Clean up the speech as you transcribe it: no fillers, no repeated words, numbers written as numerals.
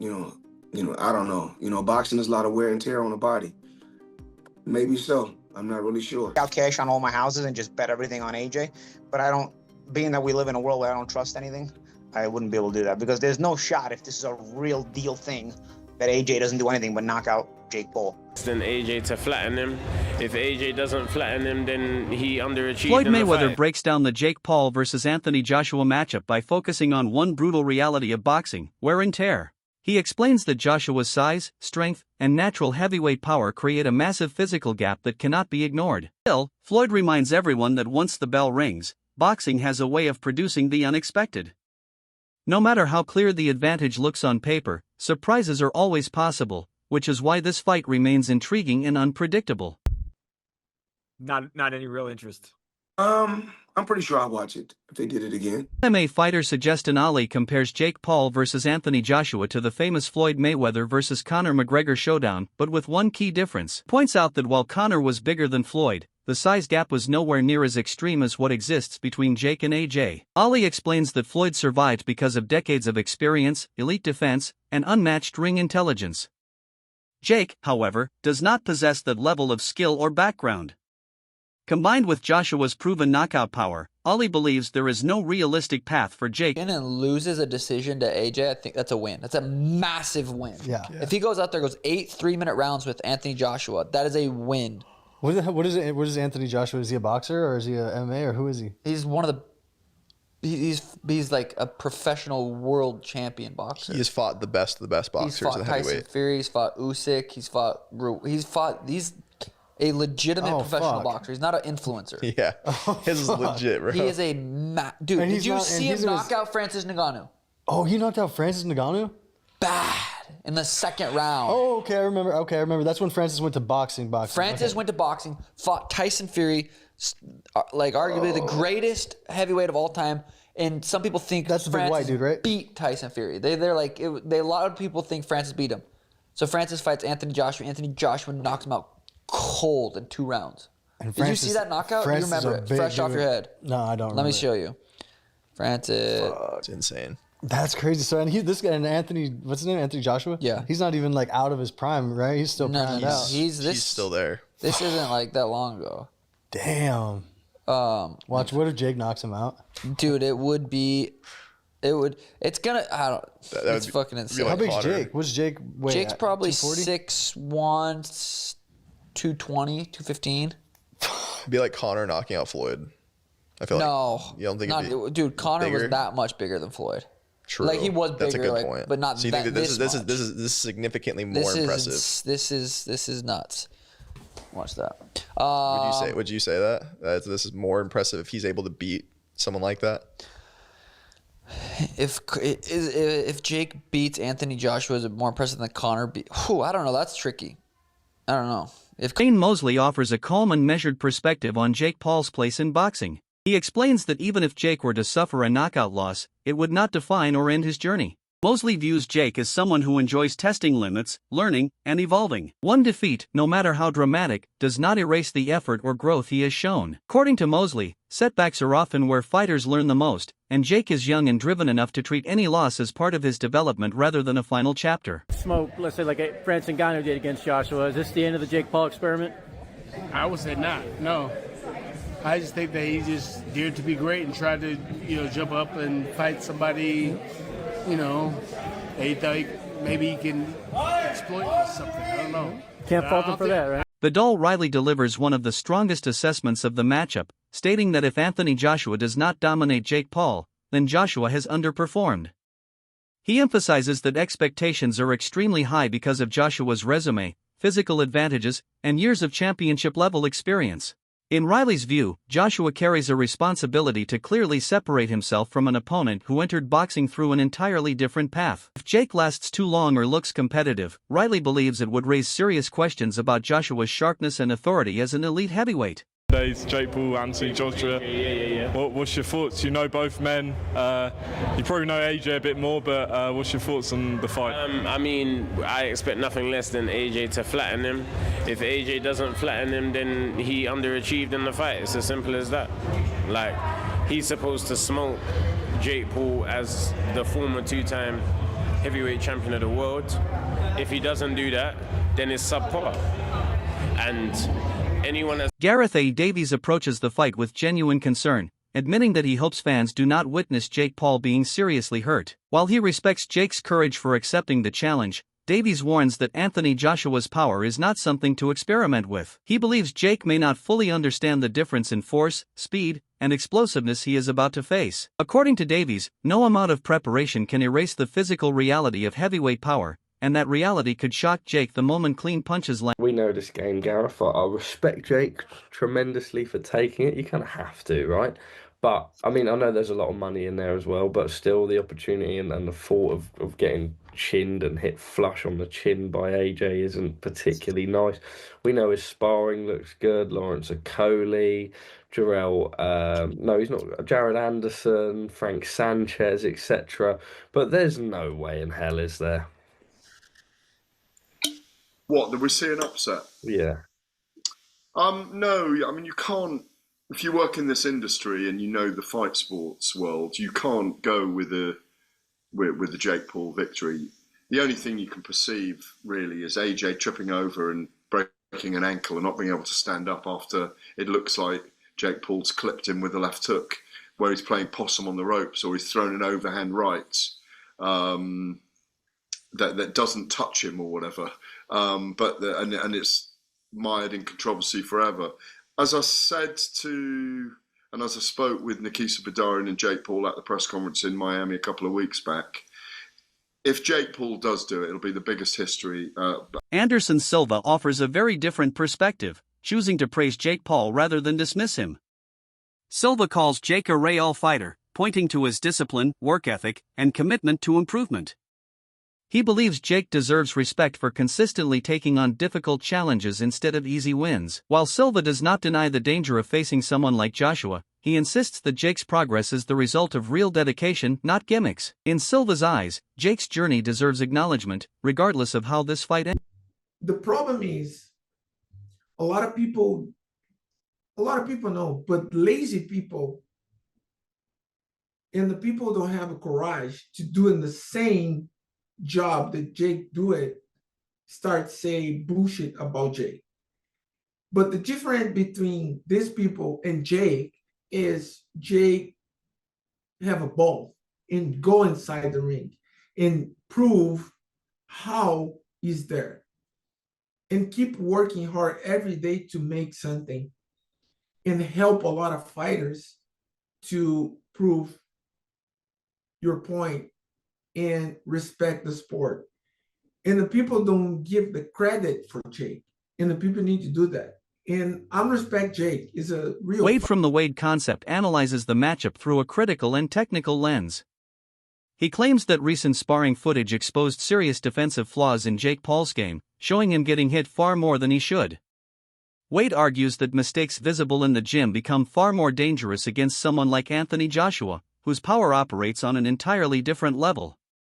I don't know. Boxing is a lot of wear and tear on the body. Maybe so. I'm not really sure. Out cash on all my houses and just bet everything on AJ, but I don't. Being that we live in a world where I don't trust anything, I wouldn't be able to do that because there's no shot if this is a real deal thing that AJ doesn't do anything but knock out Jake Paul. Then AJ to flatten him. If AJ doesn't flatten him, then he underachieved. Floyd Mayweather breaks down the Jake Paul versus Anthony Joshua matchup by focusing on one brutal reality of boxing: wear and tear. He explains that Joshua's size, strength, and natural heavyweight power create a massive physical gap that cannot be ignored. Still, Floyd reminds everyone that once the bell rings, boxing has a way of producing the unexpected. No matter how clear the advantage looks on paper, surprises are always possible, which is why this fight remains intriguing and unpredictable. Not any real interest. I'm pretty sure I'll watch it if they did it again. MMA fighter Suggestion Ali compares Jake Paul versus Anthony Joshua to the famous Floyd Mayweather versus Conor McGregor showdown, but with one key difference. Points out that while Conor was bigger than Floyd, the size gap was nowhere near as extreme as what exists between Jake and AJ. Ali explains that Floyd survived because of decades of experience, elite defense, and unmatched ring intelligence. Jake, however, does not possess that level of skill or background. Combined with Joshua's proven knockout power, Ali believes there is no realistic path for Jake. And loses a decision to AJ, I think that's a win. That's a massive win. Yeah. If he goes out there, goes 8 3-minute rounds with Anthony Joshua, that is a win. What is Anthony Joshua? Is he a boxer or is he a MMA or who is he? He's one of the. He's like a professional world champion boxer. He has fought the best of the best boxers in the heavyweight. Tyson Fury. He's fought Usyk. He's fought. He's a legitimate professional boxer. He's not an influencer. Yeah, his is legit, bro. He is a dude. Did you see him knock out Francis Ngannou? Oh, he knocked out Francis Ngannou? Bad in the second round. Oh, okay, I remember. That's when Francis went to boxing. Francis went to boxing, fought Tyson Fury, like arguably the greatest heavyweight of all time. And some people think that's the big white dude, right? Beat Tyson Fury. They're like a lot of people think Francis beat him. So Francis fights Anthony Joshua. Anthony Joshua knocks him out cold in 2 rounds. Did you see that knockout? Francis, you remember it fresh off your head? No, I don't. Let me show you. Francis. It's insane. That's crazy. So this guy and Anthony, what's his name? Anthony Joshua. Yeah. He's not even like out of his prime, right? He's still primed out. He's still there. This isn't like that long ago. Damn. Watch. What if Jake knocks him out? Dude, it's gonna. I don't. It's fucking insane. How big's Jake? What's Jake weigh? Jake's probably 6'1", 220, 215. It'd be like Conor knocking out Floyd. I feel like. You don't think dude, Conor bigger? was that much bigger than Floyd. True. Like he was bigger. That's a good point. But not so you that. Think that this is significantly more impressive. This is nuts. Watch that. Would you say that this is more impressive if he's able to beat someone like that? If Jake beats Anthony Joshua, is it more impressive than Conor beat? I don't know. That's tricky. I don't know. Shane Mosley offers a calm and measured perspective on Jake Paul's place in boxing. He explains that even if Jake were to suffer a knockout loss, it would not define or end his journey. Mosley views Jake as someone who enjoys testing limits, learning, and evolving. One defeat, no matter how dramatic, does not erase the effort or growth he has shown. According to Mosley, setbacks are often where fighters learn the most, and Jake is young and driven enough to treat any loss as part of his development rather than a final chapter. Smoke, let's say like Francis Ngannou did against Joshua. Is this the end of the Jake Paul experiment? I would say not, no. I just think that he just dared to be great and tried to, jump up and fight somebody, he thought maybe he can exploit something. I don't know. Can't fault him for that, right? Vidal Riley delivers one of the strongest assessments of the matchup, stating that if Anthony Joshua does not dominate Jake Paul, then Joshua has underperformed. He emphasizes that expectations are extremely high because of Joshua's resume, physical advantages, and years of championship-level experience. In Riley's view, Joshua carries a responsibility to clearly separate himself from an opponent who entered boxing through an entirely different path. If Jake lasts too long or looks competitive, Riley believes it would raise serious questions about Joshua's sharpness and authority as an elite heavyweight. Days, Jake Paul, Anthony Joshua. What's your thoughts? You know both men. You probably know AJ a bit more, but what's your thoughts on the fight? I expect nothing less than AJ to flatten him. If AJ doesn't flatten him, then he underachieved in the fight. It's as simple as that. Like, he's supposed to smoke Jake Paul as the former 2-time heavyweight champion of the world. If he doesn't do that, then it's subpar. And anyone that's... Gareth A. Davies approaches the fight with genuine concern, admitting that he hopes fans do not witness Jake Paul being seriously hurt. While he respects Jake's courage for accepting the challenge, Davies warns that Anthony Joshua's power is not something to experiment with. He believes Jake may not fully understand the difference in force, speed, and explosiveness he is about to face. According to Davies, no amount of preparation can erase the physical reality of heavyweight power, and that reality could shock Jake the moment clean punches land. We know this game, Gareth. I respect Jake tremendously for taking it. You kind of have to, right? But, I mean, I know there's a lot of money in there as well, but still the opportunity and the thought of getting chinned and hit flush on the chin by AJ isn't particularly nice. We know his sparring looks good. Lawrence Okoli, Jared Anderson, Frank Sanchez, etc. But there's no way in hell, is there? What, that we see an upset? Yeah. No, I mean, you can't. If you work in this industry and you know the fight sports world, you can't go with the Jake Paul victory. The only thing you can perceive really is AJ tripping over and breaking an ankle and not being able to stand up after it looks like Jake Paul's clipped him with a left hook, where he's playing possum on the ropes, or he's thrown an overhand right that doesn't touch him or whatever. And it's mired in controversy forever. As I said and as I spoke with Nikisa Bidarian and Jake Paul at the press conference in Miami a couple of weeks back, if Jake Paul does do it, it'll be the biggest history. Anderson Silva offers a very different perspective, choosing to praise Jake Paul rather than dismiss him. Silva calls Jake a real fighter, pointing to his discipline, work ethic, and commitment to improvement. He believes Jake deserves respect for consistently taking on difficult challenges instead of easy wins. While Silva does not deny the danger of facing someone like Joshua, he insists that Jake's progress is the result of real dedication, not gimmicks. In Silva's eyes, Jake's journey deserves acknowledgement, regardless of how this fight ends. The problem is, a lot of people know, but lazy people and the people don't have a courage to doing the same job that Jake do it, start saying bullshit about Jake. But the difference between these people and Jake is Jake have a ball and go inside the ring and prove how he's there and keep working hard every day to make something and help a lot of fighters to prove your point and respect the sport. And the people don't give the credit for Jake, and the people need to do that. And I respect Jake. Is a real Wade from the Wade Concept analyzes the matchup through a critical and technical lens. He claims that recent sparring footage exposed serious defensive flaws in Jake Paul's game, showing him getting hit far more than he should. Wade argues that mistakes visible in the gym become far more dangerous against someone like Anthony Joshua, whose power operates on an entirely different level.